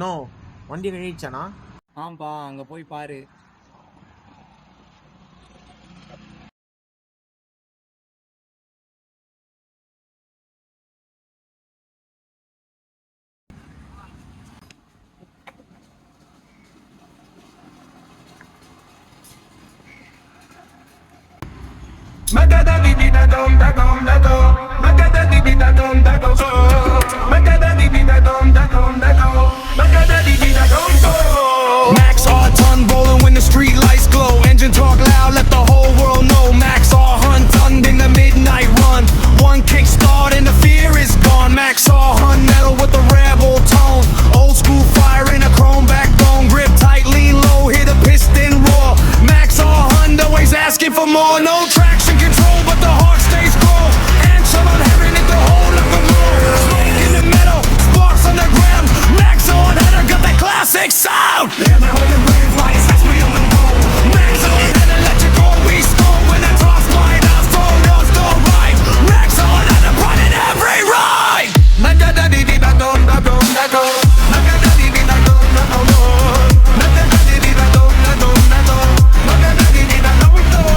No, வண்டி கழிச்சானா? ஆம்பா, அங்க போய் பாரு. Max R ton rolling when the street lights glow. Engine talk loud, let the whole world know. Max R hunt done in the midnight run. One kick start and the fear is gone. Max R hunt metal with the rebel tone. Old school fire in a chrome backbone. Grip tight, lean low, hit a piston roar. Max R hunt always asking for more. No traction control, but the heart stays cold. Answer on heaven at the whole of the moon. Smoke in the metal, sparks on the ground. Max on header got that classic sound. Yeah, my whole brain flies as we on the road. Max on header, let you go, we stole. When the toss flying out, phone knows no right. Max on header, running every ride. Maga da di di da dum da dum da dum. Maga da di di da dum da dum dum. Maga da di di da dum da dum da dum. Maga da di di da dum dum.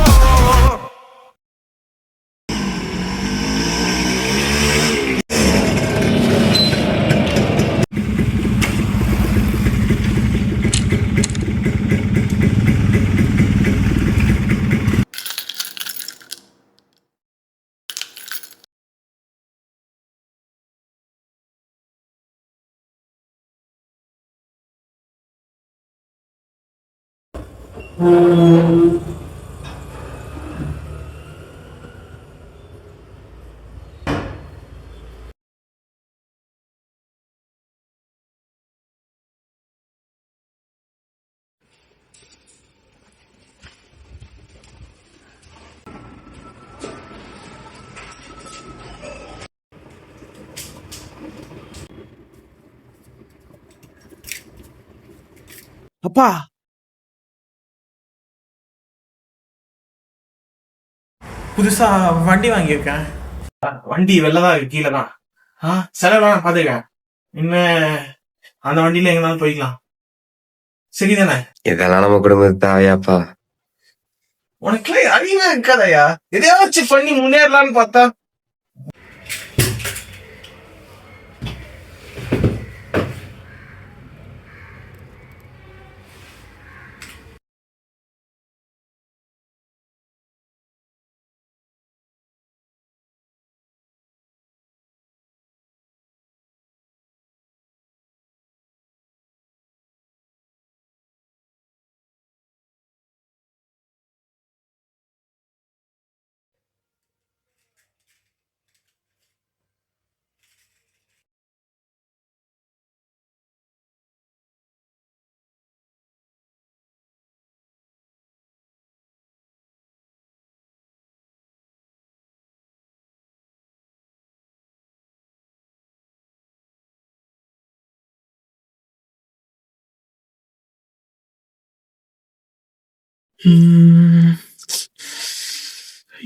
அப்பா, புதுசா வண்டி வாங்கியிருக்கேன். வண்டி வெள்ளதான் இருக்கு, கீழே தான். செலவுலாம் நான் பாத்துருக்கேன். இன்னும் அந்த வண்டியில எங்கனாலும் போய்க்கலாம். சரிதானே? இதெல்லாம் நம்ம குடும்பத்து தாயாப்பா. உனக்கு அறிவே இருக்காதயா? எதையாச்சும் பண்ணி முன்னேறலான்னு பார்த்தா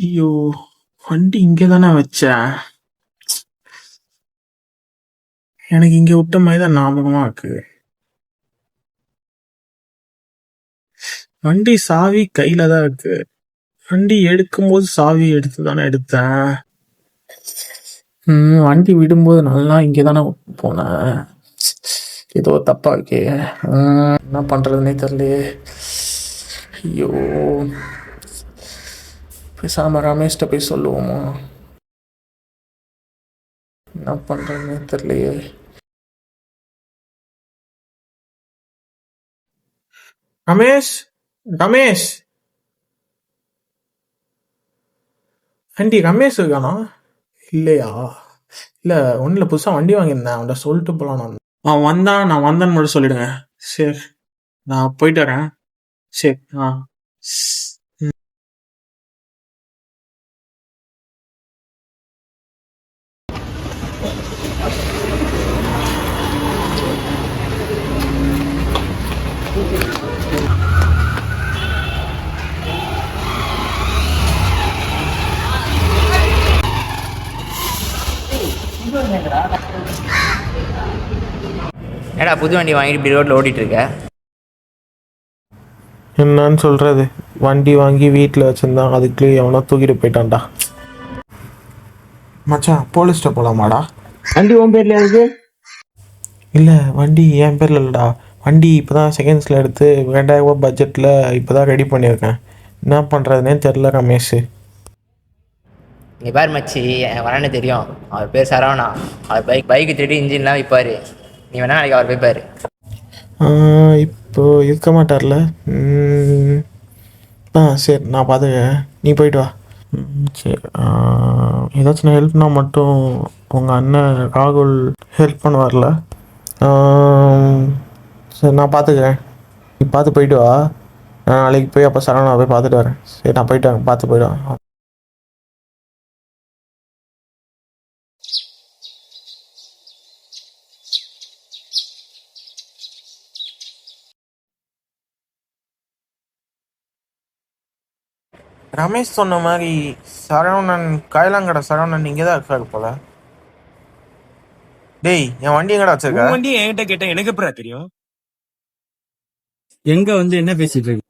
ஐயோ, வண்டி இங்கதானே வச்சேன். எனக்கு இங்க விட்ட மாதிரிதான் ஞாபகமா இருக்கு. வண்டி சாவி கையில தான் இருக்கு. வண்டி எடுக்கும்போது சாவி எடுத்து தானே எடுத்தேன். வண்டி விடும்போது நல்லா இங்கதானே போனேன். ஏதோ தப்பா இருக்கே. என்ன பண்றதுன்னே தெரியலையே. ஐயோ, பேசாம ரமேஷ்ட போய் சொல்லுவோமா? என்ன பண்றதுன்னே தெரியலையே. ரமேஷ், ரமேஷ், ஆண்டி ரமேஷ் இருக்கானா? இல்லையா? இல்ல, ஒன்னுல புதுசா வண்டி வாங்கியிருந்தேன், அவன்கிட்ட சொல்லிட்டு போலாம். அவன் வந்தான், நான் வந்தேன்னு மட்டும் சொல்லிடுங்க. சரி, நான் போயிட்டு வரேன். சரி. ஏடா புது வண்டி வாங்கிட்டு இப்படி ரோட்டில் ஓட்டிகிட்டு இருக்க? என்னன்னு சொல்கிறது, வண்டி வாங்கி வீட்டில் வச்சுருந்தான், அதுக்குள்ளேயே எவனோ தூக்கிட்டு போயிட்டான்டா. மச்சான் போலீஸ்ட்ட போகலாமாடா? வண்டி உன் பேர்ல இருக்கு? இல்லை, வண்டி என் பேரில் இல்லைடா. வண்டி இப்போ தான் செகண்ட்ஸில் எடுத்து 2000 பட்ஜெட்டில் இப்போ தான் ரெடி பண்ணியிருக்கேன். என்ன பண்ணுறதுனே தெரில ரமேஷ். இங்கே பாரு மச்சி, எனக்கு வரானே தெரியும். அவர் பேர் சரவணா. அவர் பைக்கு திருடி இன்ஜின்லாம் விற்பார். நீ வேணா நாளைக்கு அவர் போய் பாரு. இப்போ இருக்க மாட்டார்ல. சரி, நான் பார்த்துக்கேன், நீ போயிட்டு வா. சரி, ஏதாச்சும் ஹெல்ப்னா மட்டும் உங்கள் அண்ணன் ராகுல் ஹெல்ப் பண்ணுவார்ல. சரி, நான் பார்த்துக்கிறேன், நீ பார்த்து போயிட்டு வா. நான் நாளைக்கு போய் அப்போ சரவணா போய் பார்த்துட்டு வரேன். சரி, நான் போயிட்டு வரேன், பார்த்து போயிட்டு வரேன். ரமேஷ் சொன்ன மாதிரி சரவணன், கைலாங்கடை சரவணன் இங்கே தான் இருக்காரு போல. டேய், என் வண்டி எங்கடா வச்சிருக்க? உன் வண்டி என்கிட்ட கேட்டேன், எனக்கு எப்படா தெரியும்? எங்க வந்து என்ன பேசிட்டு இருக்கு?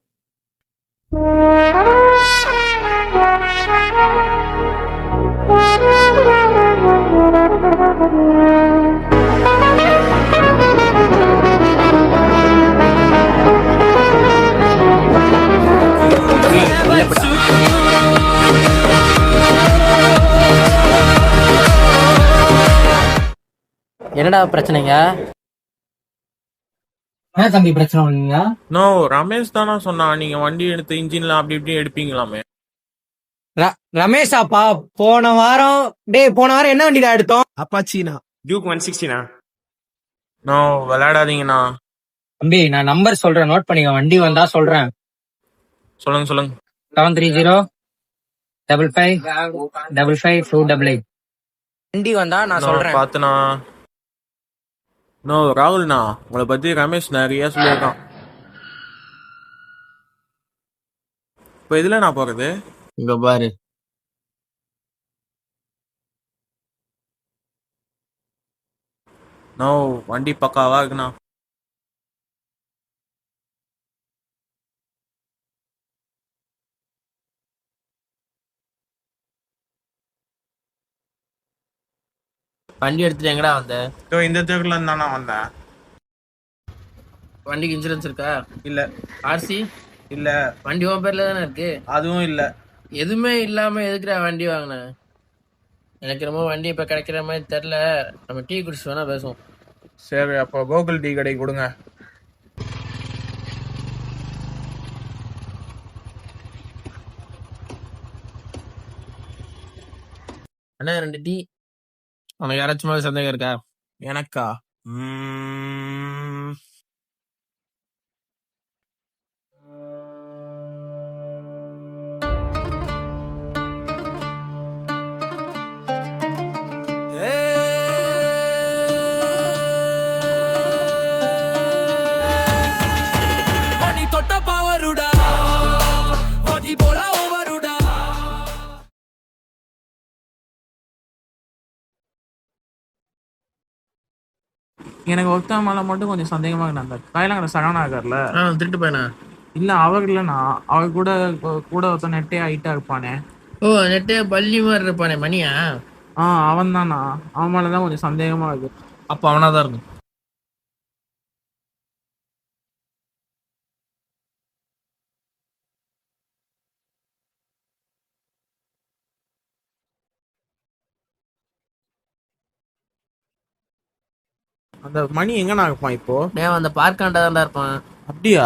என்னடா பிரச்சனைங்க? என்ன தம்பி பிரச்சனை பண்ணீங்க? நோ, ரமேஷ் தானா சொன்னான் நீங்க வண்டி எடுத்து இன்ஜின்லாம் அப்படி இப்படி எடுப்பீங்களாமே. ரமேஷாப்பா, போன வாரம் என்ன வண்டிடா எடுத்தோம்? அப்பாச்சினா டியூக் 160னா? நோ, விளையாடாதீங்கண்ணா. தம்பி, நான் நம்பர் சொல்றேன், நோட் பண்ணிக்க. வண்டி வந்தா சொல்றேன். சொல்லுங்க. 730 55 55 288. வண்டி வந்தா நான் சொல்றேன். பார்த்துண்ணா. நோ ராகுல்ண்ணா, உங்களை பத்தி ரமேஷ் நிறைய சொல்லியிருக்கான். இப்போ இதுல நான் போறது? இங்க பாரு. நோ, வண்டி பக்காவா இருக்குண்ணா. வண்டி எடுத்துட்டு எங்கடா வந்த? இந்த தெருல இருந்தா வந்தேன். வண்டிக்கு இன்சூரன்ஸ் இருக்கா? இல்ல. ஆர்சி இல்ல. வண்டி உன் பேர்ல தானே இருக்கு. அதுவும் இல்ல. எதுவுமே இல்லாம எதுக்குடா வண்டி வாங்கின? எனக்கு ரொம்ப வண்டி இப்ப கிடைக்கிற மாதிரி தெரியல. நம்ம டீ குடிச்சு வேணா பேசுவோம். சரி, அப்போ கோகுல் டீ கடை கொடுங்க. அண்ணா 2 டீ. உனக்கு யாராச்சும் சந்தேகம் இருக்கா? எனக்கா? எனக்கு ஒருத்தா மேலே மட்டும் கொஞ்சம் சந்தேகமாக இருந்தார். கைலாங்கடை சரவணா இருக்கார்ல, திருட்டு பையனா? இல்லை அவர் இல்லைண்ணா, அவர் கூட ஒருத்தன் நெட்டே ஹைட்டாக இருப்பானே. ஓ, நெட்டே பள்ளி மாதிரி இருப்பானே, மணியா? அவன் தானா? அவன் மேலே தான் கொஞ்சம் சந்தேகமாக இருக்கு. அப்போ அவனாதான் இருக்கும். அந்த மணி எங்கண்ணா இருப்பான் இப்போ? அந்த பார்க்காண்டா தான்டா இருப்பான். அப்படியா?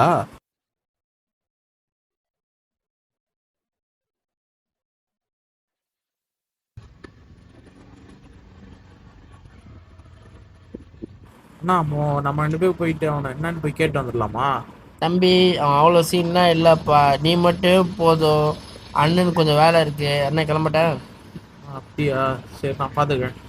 அண்ணா, நம்ம 2 பேர் போயிட்டு அவனை என்னன்னு போய் கேட்டு வந்துடலாமா? தம்பி, அவன் அவ்வளோ சீன்லாம் இல்லைப்பா. நீ மட்டும் போதும். அண்ணனுக்கு கொஞ்சம் வேலை இருக்கு. அண்ணன் கிளம்பட்டேன். அப்படியா? சரி, நான் பார்த்துக்கிறேன்.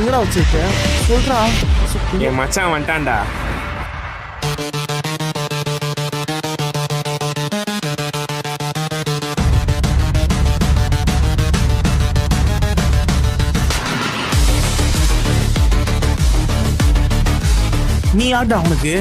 எங்கடா வச்சிருக்க சொல்றா. என் மச்சான் வந்துட்டான்டா. நீ யார்டா அவனுக்கு?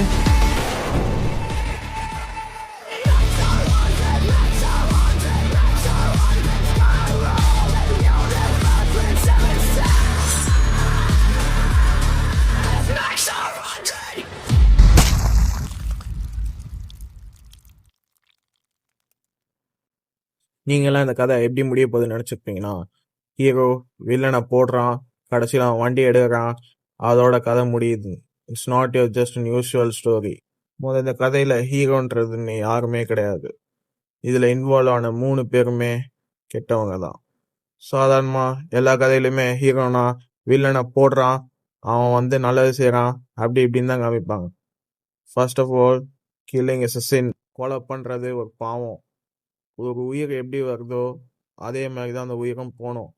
நீங்களாம் இந்த கதை எப்படி முடிய போகுதுன்னு நினச்சிருப்பீங்கன்னா, ஹீரோ வில்லனை போடுறான், கடைசியில் அவன் வண்டி எடுக்கிறான், அதோட கதை முடியுது. It's not your just usual story. இந்த கதையில் ஹீரோன்றதுன்னு யாருமே கிடையாது. இதில் இன்வால்வ் ஆன 3 பேருமே கெட்டவங்க தான். சாதாரணமாக எல்லா கதையிலுமே ஹீரோனா வில்லனை போடுறான், அவன் நல்லது செய்கிறான், அப்படி இப்படின்னு தான் காமிப்பாங்க. First of all, killing is a sin. கொலை பண்ணுறது ஒரு பாவம். ஒரு உயிர் எப்படி வருதோ அதே மாதிரி தான் அந்த உயிரும் போகணும்.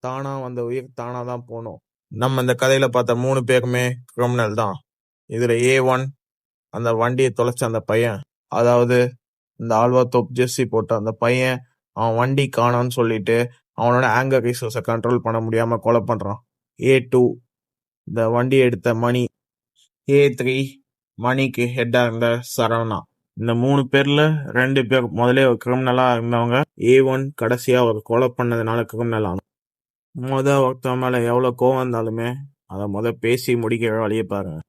தானா வந்த உயிர் தானா தான் போகணும். நம்ம இந்த கதையில பார்த்த 3 பேருமே கிரிமினல் தான். இதுல A1 அந்த வண்டியை தொலைச்ச அந்த பையன், அதாவது இந்த ஆல்வாத்தோப் ஜெர்சி போட்ட அந்த பையன், அவன் வண்டி காணோன்னு சொல்லிட்டு அவனோட ஆங்கர் ரிசோர்ஸை கண்ட்ரோல் பண்ண முடியாம கொலை பண்றான். A2 இந்த வண்டி எடுத்த மணி. A3 மணிக்கு ஹெட்டா இருந்த சரவணா. இந்த 3 பேர்ல 2 பேர் முதலே ஒரு கிரிமினலா இருந்தவங்க. A1 கடைசியா ஒரு கொலை பண்ணதுனால கிரிமினல் ஆனோம். ஒருத்தன் மேல எவ்வளவு கோவம் இருந்தாலுமே அதை பேசி முடிக்கிற வழியை பாருங்க.